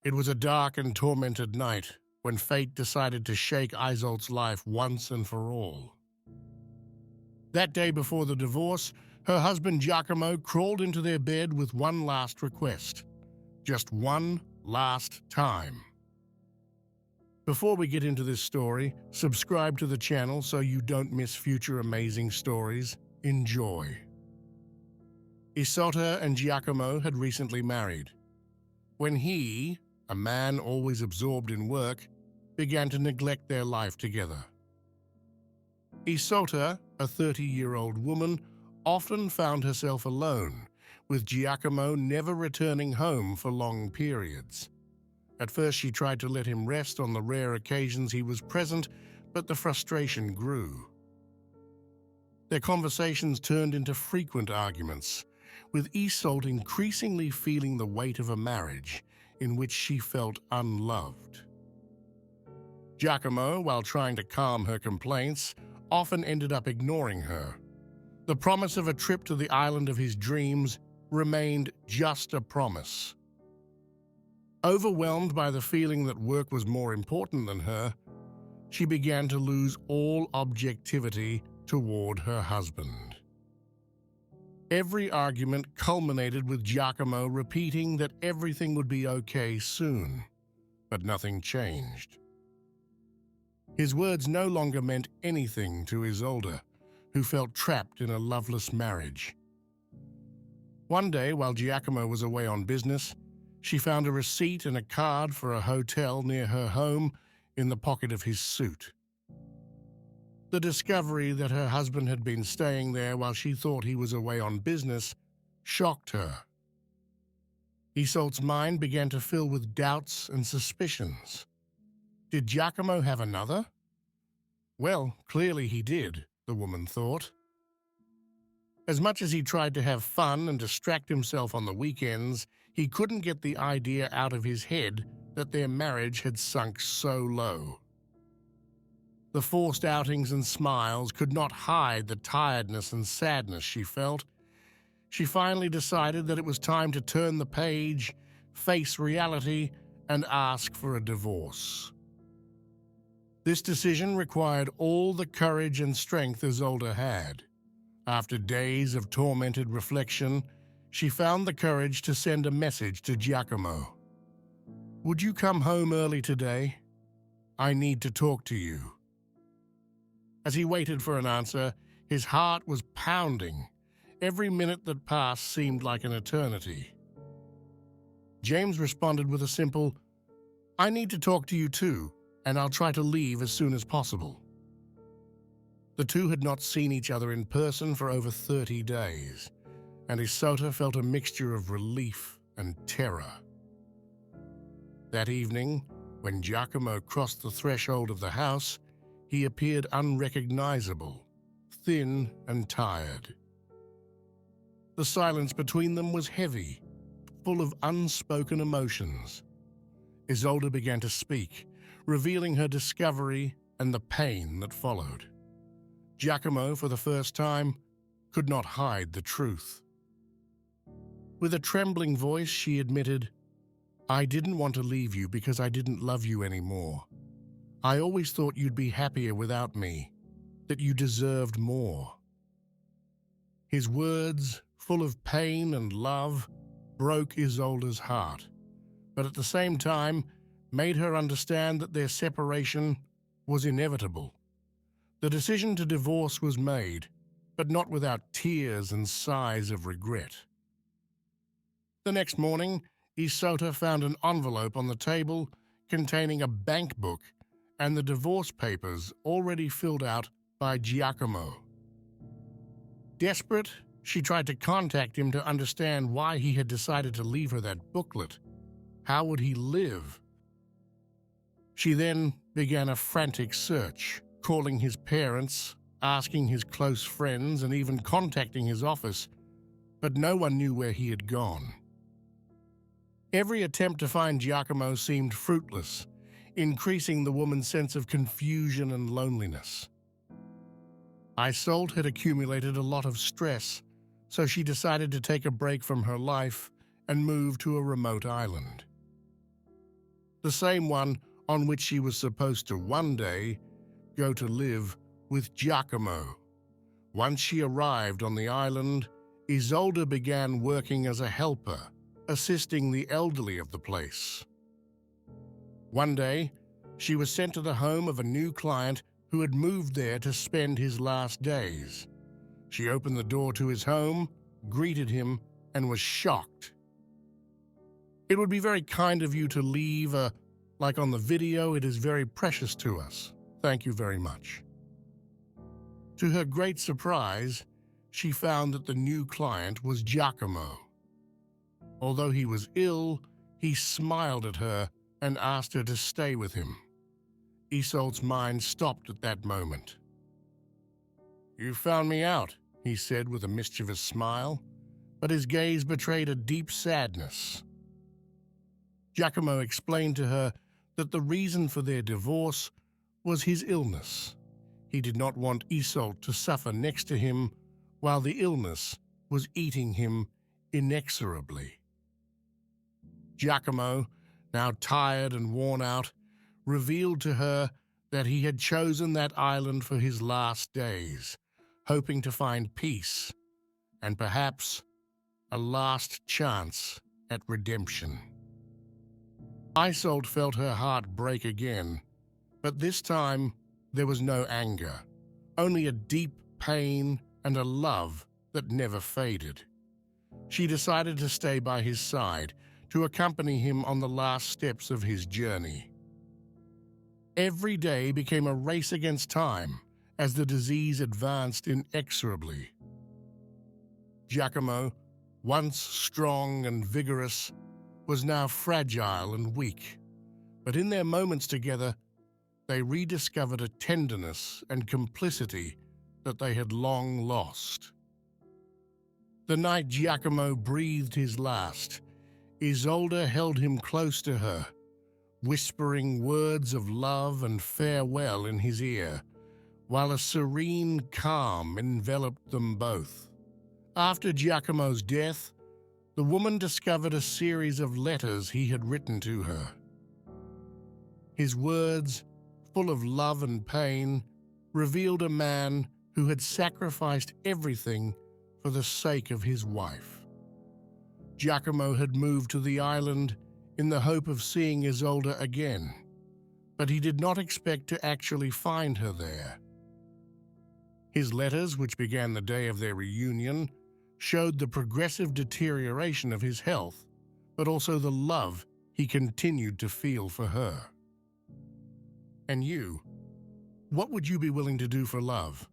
It was a dark and tormented night when fate decided to shake Isolde's life once and for all. That day before the divorce, her husband Giacomo crawled into their bed with one last request. Just one last time. Before we get into this story, subscribe to the channel so you don't miss future amazing stories. Enjoy. Isolde and Giacomo had recently married. When he, a man always absorbed in work, began to neglect their life together. Isolde, a 30-year-old woman, often found herself alone, with Giacomo never returning home for long periods. At first she tried to let him rest on the rare occasions he was present, but the frustration grew. Their conversations turned into frequent arguments, with Isolde increasingly feeling the weight of a marriage in which she felt unloved. Giacomo, while trying to calm her complaints, often ended up ignoring her. The promise of a trip to the island of his dreams remained just a promise. Overwhelmed by the feeling that work was more important than her, she began to lose all objectivity toward her husband. Every argument culminated with Giacomo repeating that everything would be okay soon, but nothing changed. His words no longer meant anything to Isolde, who felt trapped in a loveless marriage. One day, while Giacomo was away on business, she found a receipt and a card for a hotel near her home in the pocket of his suit. The discovery that her husband had been staying there while she thought he was away on business shocked her. Isolde's mind began to fill with doubts and suspicions. Did Giacomo have another? Well, clearly he did, the woman thought. As much as he tried to have fun and distract himself on the weekends, he couldn't get the idea out of his head that their marriage had sunk so low. The forced outings and smiles could not hide the tiredness and sadness she felt. She finally decided that it was time to turn the page, face reality, and ask for a divorce. This decision required all the courage and strength Isolde had. After days of tormented reflection, she found the courage to send a message to Giacomo. "Would you come home early today? I need to talk to you." As he waited for an answer, his heart was pounding. Every minute that passed seemed like an eternity. James responded with a simple, "I need to talk to you too, and I'll try to leave as soon as possible." The two had not seen each other in person for over 30 days, and Isolde felt a mixture of relief and terror. That evening, when Giacomo crossed the threshold of the house, he appeared unrecognizable, thin and tired. The silence between them was heavy, full of unspoken emotions. Isolde began to speak, revealing her discovery and the pain that followed. Giacomo, for the first time, could not hide the truth. With a trembling voice, she admitted, "I didn't want to leave you because I didn't love you anymore. I always thought you'd be happier without me, that you deserved more." His words, full of pain and love, broke Isolde's heart, but at the same time made her understand that their separation was inevitable. The decision to divorce was made, but not without tears and sighs of regret. The next morning, Isolde found an envelope on the table containing a bank book and the divorce papers already filled out by Giacomo. Desperate, she tried to contact him to understand why he had decided to leave her that booklet. How would he live? She then began a frantic search, calling his parents, asking his close friends, and even contacting his office, but no one knew where he had gone. Every attempt to find Giacomo seemed fruitless, increasing the woman's sense of confusion and loneliness. Isolde had accumulated a lot of stress, so she decided to take a break from her life and move to a remote island. the same one on which she was supposed to one day go to live with Giacomo. Once she arrived on the island, Isolde began working as a helper, assisting the elderly of the place. One day, she was sent to the home of a new client who had moved there to spend his last days. She opened the door to his home, greeted him, and was shocked. "It would be very kind of you to leave, like on the video. It is very precious to us. Thank you very much." To her great surprise, she found that the new client was Giacomo. Although he was ill, he smiled at her and asked her to stay with him. Isolde's mind stopped at that moment. "You found me out," he said with a mischievous smile, but his gaze betrayed a deep sadness. Giacomo explained to her that the reason for their divorce was his illness. He did not want Isolde to suffer next to him while the illness was eating him inexorably. Giacomo, now tired and worn out, revealed to her that he had chosen that island for his last days, hoping to find peace and perhaps a last chance at redemption. Isolde felt her heart break again, but this time there was no anger, only a deep pain and a love that never faded. She decided to stay by his side, to accompany him on the last steps of his journey. Every day became a race against time as the disease advanced inexorably. Giacomo, once strong and vigorous, was now fragile and weak, but in their moments together, they rediscovered a tenderness and complicity that they had long lost. The night Giacomo breathed his last, Isolde held him close to her, whispering words of love and farewell in his ear, while a serene calm enveloped them both. After Giacomo's death, the woman discovered a series of letters he had written to her. His words, full of love and pain, revealed a man who had sacrificed everything for the sake of his wife. Giacomo had moved to the island in the hope of seeing Isolde again, but he did not expect to actually find her there. His letters, which began the day of their reunion, showed the progressive deterioration of his health, but also the love he continued to feel for her. And you, what would you be willing to do for love?